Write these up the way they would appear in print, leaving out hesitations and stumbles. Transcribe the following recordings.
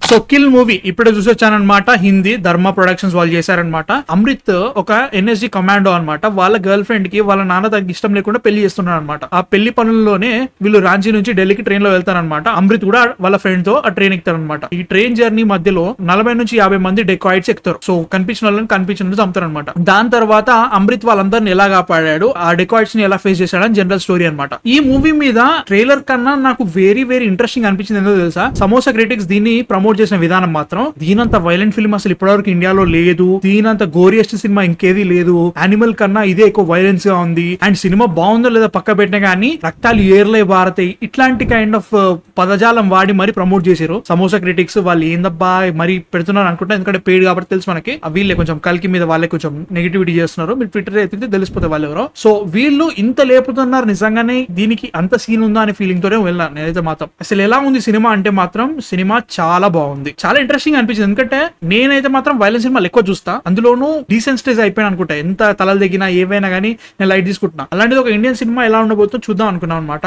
So kill movie ఇప్పుడే చూసొచ్చానమాట. హిందీ ధర్మ productions వాళ్ళు చేశారనమాట. అమృత్ ఒక ఎన్ఎస్జీ కమాండో అనమాట. వాళ్ళ గర్ల్ ఫ్రెండ్ కి వాళ్ళ నాన్న తనకి ఇష్టం లేకుండా పెళ్లి చేస్తున్నాడు అనమాట. ఆ పెళ్లి పనుల్లోనే వీళ్ళు రాంచీ నుంచి ఢిల్లీకి ట్రైన్ లో వెళ్తారనమాట. అమృత్ కూడా వాళ్ళ ఫ్రెండ్ తో ఆ ట్రైన్ ఎక్కుతారనమాట. ఈ ట్రైన్ జర్నీ మధ్యలో 40 నుంచి 50 మంది డెకాయిడ్స్ ఎక్కుతారు. సో కనిపించిన వాళ్ళని కనిపించిన చంపుతారు అనమాట. దాని తర్వాత అమృత్ వాళ్ళందరిని ఎలా కాపాడాడు, ఆ డెకాయిడ్స్ ని ఎలా ఫేస్ చేశాడని జనరల్ స్టోరీ అనమాట. ఈ మూవీ మీద ట్రైలర్ కన్నా నాకు వెరీ ఇంట్రెస్టింగ్ అనిపించింది. ఎందుకు తెలుసా? సమోసా క్రిటిక్స్ దీన్ని ప్రమోట్ చేసిన విధానం మాత్రం దీనంత వైలెంట్ ఫిల్మ్ అసలు ఇప్పటివరకు ఇండియాలో లేదు. దీనంత గోరియస్ట్ సినిమా ఇంకేది లేదు. యానిమల్ కన్నా ఇదే ఎక్కువ వైలెన్స్ గా ఉంది. అండ్ సినిమా బాగుందో లేదా పక్క పెట్టినా గానీ రక్తాలు ఏర్లై భారతాయి ఇట్లాంటి కైండ్ ఆఫ్ పదజాలం వాడి మరి ప్రమోట్ చేశారు సమోసా క్రిటిక్స్. వాళ్ళు ఏందబ్బా మరి పెడుతున్నారు అనుకుంటా, ఎందుకంటే పెయిడ్ కాబట్టి తెలుసు మనకి. వీళ్ళే కొంచెం కల్కి మీద వాళ్ళే కొంచెం నెగిటివిటీ చేస్తున్నారు. మీరు ట్విట్టర్ అయితే తెలిసిపోతే వాళ్ళు ఎవరో. సో వీళ్ళు ఇంత లేపుతున్నారు, నిజంగానే దీనికి అంత సీన్ ఉందా అనే ఫీలింగ్ తోనే వెళ్ళాను నేనైతే మాత్రం. అసలు ఎలా ఉంది సినిమా అంటే మాత్రం సినిమా చాలా బాగుంది, చాలా ఇంట్రెస్టింగ్ అనిపించింది. ఎందుకంటే నేనైతే మాత్రం వైలెన్స్ సినిమాలు ఎక్కువ చూస్తా, అందులోనూ డీసెన్సిటైజ్ అయిపోయాను అనుకుంటా. ఎంత తలలు దిగినా ఏవైనా కానీ నేను లైట్ తీసుకుంటున్నా. అలాంటిది ఒక ఇండియన్ సినిమా ఎలా ఉండబోతుందో చూద్దాం అనుకున్నాను అనమాట.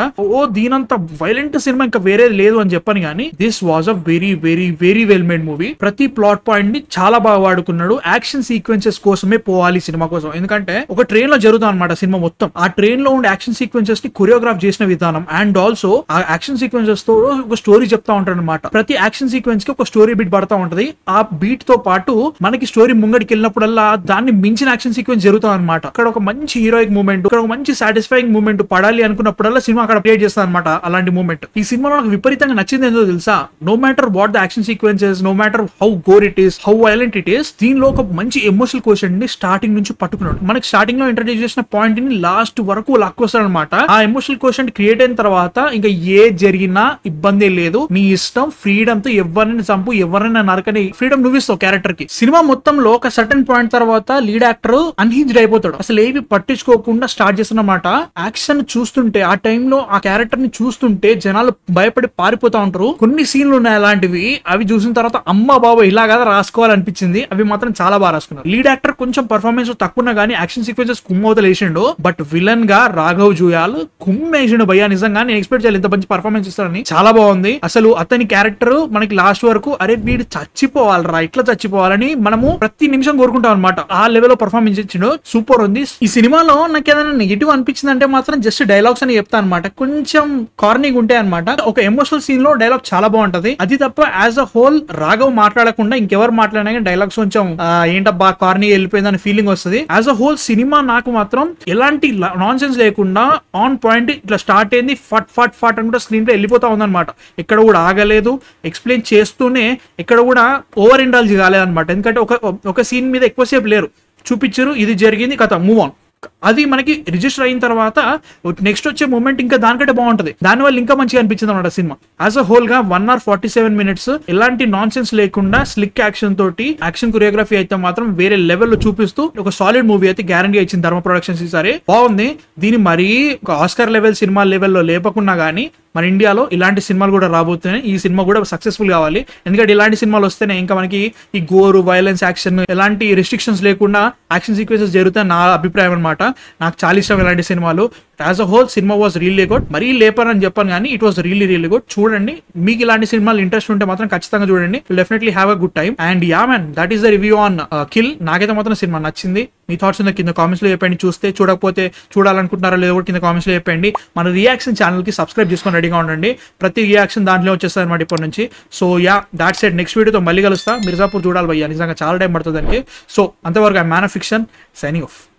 దీనంత వైలెంట్ సినిమా ఇంకా వేరే లేదు అని చెప్పని కానీ this was a very well made movie. ప్రతి ప్లాట్ పాయింట్ ని చాలా బాగా వాడుకున్నాడు. యాక్షన్ సీక్వెన్సెస్ కోసమే పోవాలి సినిమా కోసం. ఎందుకంటే ఒక ట్రైన్ లో జరుగుతుంది అనమాట సినిమా మొత్తం. ఆ ట్రైన్ లో ఉండే యాక్షన్ సీక్వెన్సెస్ ని కొరియోగ్రాఫ్ చేసిన విధానం అండ్ ఆల్సో ఆ యాక్షన్ సీక్వెన్సెస్ తో ఒక స్టోరీ చెప్తా ఉంటాడు అనమాట. ప్రతి యాక్షన్ సీక్వెన్స్ కి ఒక స్టోరీ బీట్ పడతా ఉంటది. ఆ బీట్ తో పాటు మనకి స్టోరీ ముంగడికి వెళ్ళినప్పుడల్లా దాన్ని మించిన యాక్షన్ సీక్వెన్స్ జరుగుతుంది అనమాట. అక్కడ ఒక మంచి హీరోయిక్ మూమెంట్, ఇక్కడ ఒక మంచి సాటిస్ఫైయింగ్ మూమెంట్ పడాలి అనుకున్నప్పుడల్లా సినిమా అక్కడ క్రియేట్ చేస్తా అనమాట. అలాంటి మూమెంట్ ఈ సినిమాలో నాకు విపరీతంగా నచ్చింది ఏంటో తెలుసా? No matter what the action sequences, no matter how gore it is, how violent it is, దీనిలో ఒక మంచి ఎమోషనల్ క్వశ్చన్ ని స్టార్టింగ్ నుంచి పట్టుకున్నాడు. మనకి స్టార్టింగ్ లో ఇంట్రడ్యూస్ చేసిన పాయింట్ ని లాస్ట్ వరకు లాక్కొస్తాడు అనమాట. ఆ ఎమోషనల్ క్వశ్చన్ క్రియేట్ అయిన తర్వాత ఇంకా ఏ జరిగినా ఇబ్బంది లేదు, నీ ఇష్టం, ఫ్రీడమ్ తో ఎవరిని చంపు, ఎవరైనా నరకని ఫ్రీడమ్ నువ్విస్తావు క్యారెక్టర్ కి. సినిమా మొత్తంలో ఒక సర్టన్ పాయింట్ తర్వాత లీడ్ యాక్టర్ అన్హింజ్డ్ అయిపోతాడు. అసలు ఏవి పట్టించుకోకుండా స్టార్ట్ చేస్తున్నమాట. యాక్షన్ చూస్తుంటే ఆ టైంలో ఆ క్యారెక్టర్ ని చూస్తుంటే జనాలు భయపడి పారిపోతా ఉంటారు. కొన్ని సీన్లు ఉన్నాయి అలాంటివి, అవి చూసిన తర్వాత అమ్మ బాబు ఇలా కదా రాసుకోవాలనిపించింది. అవి మాత్రం చాలా బాగా రాసుకున్నారు. లీడ్ యాక్టర్ కొంచెం పర్ఫార్మెన్స్ తక్కువ గానీ యాక్షన్ సీక్వెన్సెస్ కుమ్మవతలు వేసిండు. బట్ విలన్ గా రాఘవ్ జుయాల్ కుమ్మేసిండు భయ్యా. నిజంగా నేను ఎక్స్పెక్ట్ చేయాలి ఇంత మంచి పర్ఫార్మెన్స్ ఇస్తారని. చాలా బాగుంది. అసలు అతని క్యారెక్టర్ మనకి లాస్ట్ వరకు అరే వీడు చచ్చిపోవాలరా, ఇట్లా చచ్చిపోవాలని మనము ప్రతి నిమిషం కోరుకుంటాం అనమాట. ఆ లెవెల్ లో పర్ఫార్మెన్స్ ఇచ్చిండు. సూపర్ ఉంది. ఈ సినిమాలో నాకు ఏదైనా నెగిటివ్ అనిపించింది అంటే మాత్రం జస్ట్ డైలాగ్స్ అని చెప్తా అనమాట. కొంచెం కార్నింగ్ ఉంటాయి అనమాట. ఒక ఎమోషనల్ సీన్ లో డైలాగ్ చాలా బాగుంటది. అది తప్ప యాజ్ అ హోల్ రాఘవ్ మాట్లాడకుండా ఇంకెవరు మాట్లాడినా కానీ డైలాగ్స్ కొంచెం ఏంటబ్బా కార్నీ వెళ్ళిపోయింది అనే ఫీలింగ్ వస్తుంది. యాజ్ అ హోల్ సినిమా నాకు మాత్రం ఎలాంటి నాన్ సెన్స్ లేకుండా ఆన్ పాయింట్ ఇట్లా స్టార్ట్ అయింది, ఫట్ ఫట్ ఫట్ అని కూడా స్క్రీన్ లో వెళ్ళిపోతా ఉందన్నమాట. ఎక్కడ కూడా ఆగలేదు, ఎక్స్ప్లెయిన్ చేస్తూనే ఎక్కడ కూడా ఓవర్ ఇండాల్జ్ కాలేదన్నమాట. ఎందుకంటే ఒక సీన్ మీద ఎక్కువసేపు లేరు, చూపించారు, ఇది జరిగింది, కథ మూవ్ ఆన్. అది మనకి రిజిస్టర్ అయిన తర్వాత నెక్స్ట్ వచ్చే మూమెంట్ ఇంకా దానికంటే బాగుంటది. దానివల్ల ఇంకా మంచిగా అనిపించింది అనమాట సినిమా. యాజ్ అ హోల్ గా 1 hour 47 minutes ఎలాంటి నాన్ సెన్స్ లేకుండా స్లిక్ యాక్షన్ తోటి యాక్షన్ కొరియోగ్రఫీ అయితే మాత్రం వేరే లెవెల్ లో చూపిస్తూ ఒక సాలిడ్ మూవీ అయితే గ్యారంటీ ఇచ్చింది ధర్మ ప్రొడక్షన్స్. ఈసారి బాగుంది. దీని మరీ ఒక ఆస్కర్ లెవెల్ సినిమా లెవెల్లో లేపకున్నా గానీ మన ఇండియాలో ఇలాంటి సినిమాలు కూడా రాబోతున్నాయి. ఈ సినిమా కూడా సక్సెస్ఫుల్ కావాలి. ఎందుకంటే ఇలాంటి సినిమాలు వస్తేనే ఇంకా మనకి ఈ గోరు, వైలెన్స్, యాక్షన్ ఎలాంటి రెస్ట్రిక్షన్స్ లేకుండా యాక్షన్ సీక్వెన్సెస్ జరుగుతాయి నా అభిప్రాయం అనమాట. నాకు చాలా ఇష్టం ఇలాంటి సినిమాలు. As a whole cinema was really good. మరీ లేపరని చెప్పాను కానీ ఇట్ వాస్ రియల్లీ గుడ్. చూడండి, మీకు ఇలాంటి సినిమాలు ఇంట్రెస్ట్ ఉంటే మాత్రం ఖచ్చితంగా చూడండి. Definitely have a good time. And yeah man, that is the review on kill. నాకైతే మాత్రం సినిమా నచ్చింది. మీ థాట్స్ కింద కామెంట్స్ లో చెప్పండి. చూస్తే చూడకపోతే చూడాలనుకుంటున్నారో లేదో కూడా కింద కామెంట్స్ లో చెప్పండి. మన రియాక్షన్ ఛానల్ కి సబ్స్క్రైబ్ చేసుకొని రెడీగా ఉండండి. ప్రతి రియాక్షన్ దాంట్లో వచ్చేస్తుంది అనమాట ఇప్పటి నుంచి. So yeah, that's it. Next వీడియోతో మళ్ళీ కలుస్తా. మిర్జాపూర్ చూడాలి భయ్యా, నిజంగా చాలా టైం పడుతుంది దానికి. సో అంతవరకు I man of fiction signing off.